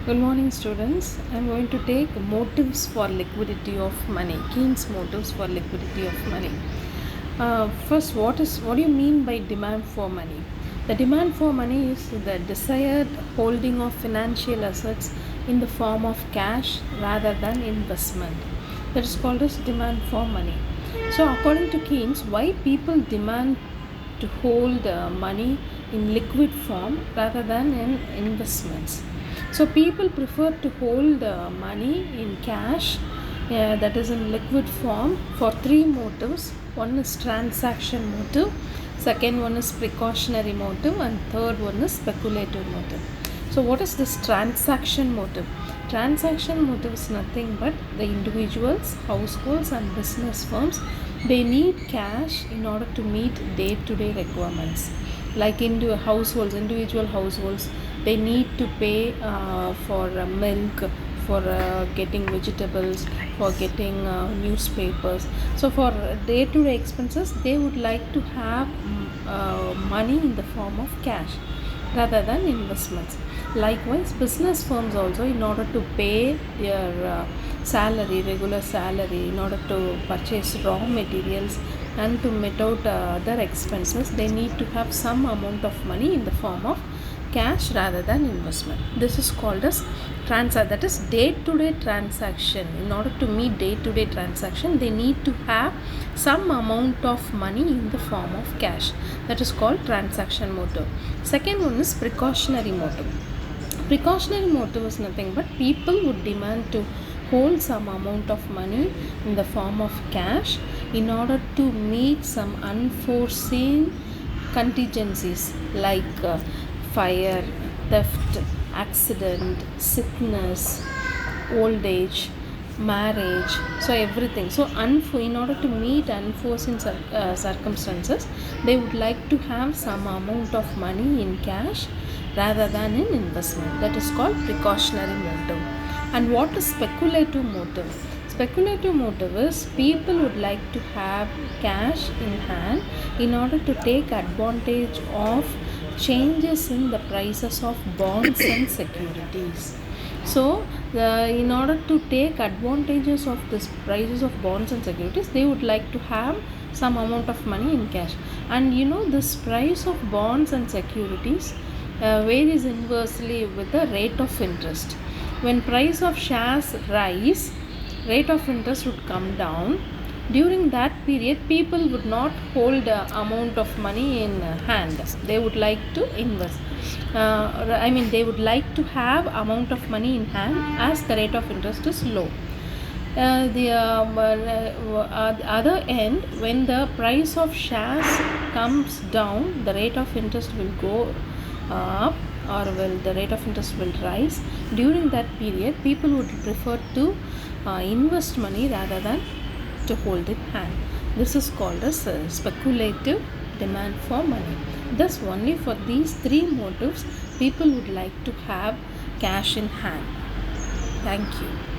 Good morning, students. I am going to take motives for liquidity of money. Keynes motives for liquidity of money. First, what do you mean by demand for money? The demand for money is the desired holding of financial assets in the form of cash rather than investment. That is called as demand for money. So, according to Keynes, why people demand to hold money in liquid form rather than in investments? So people prefer to hold money in cash, that is in liquid form, for three motives. One is transaction motive, second one is precautionary motive, and third one is speculative motive. So what is this transaction motive? Transaction motive is nothing but the individuals, households and business firms, they need cash in order to meet day-to-day requirements. Like into individual households, they need to pay for milk, for getting vegetables, for getting newspapers. So for day-to-day expenses, they would like to have money in the form of cash rather than investments. Likewise, business firms also, in order to pay their regular salary, in order to purchase raw materials and to meet out other expenses, they need to have some amount of money in the form of cash rather than investment. This is called as that is day-to-day transaction. In order to meet day-to-day transaction, they need to have some amount of money in the form of cash. That is called transaction motive. Second one is precautionary motive. Precautionary motive is nothing but people would demand to hold some amount of money in the form of cash in order to meet some unforeseen contingencies like fire, theft, accident, sickness, old age, marriage, so everything. So in order to meet unforeseen circumstances, they would like to have some amount of money in cash rather than in investment. That is called precautionary motive. And what is speculative motive? Speculative motive is people would like to have cash in hand in order to take advantage of changes in the prices of bonds and securities. So, in order to take advantages of this prices of bonds and securities, they would like to have some amount of money in cash. And this price of bonds and securities varies inversely with the rate of interest. When price of shares rise, rate of interest would come down. During that period, people would not hold amount of money in hand. They would like to invest. They would like to have amount of money in hand as the rate of interest is low. The other end, when the price of shares comes down, the rate of interest will go up, or the rate of interest will rise. During that period, people would prefer to invest money rather than to hold in hand. This is called as speculative demand for money. Thus, only for these three motives, people would like to have cash in hand. Thank you.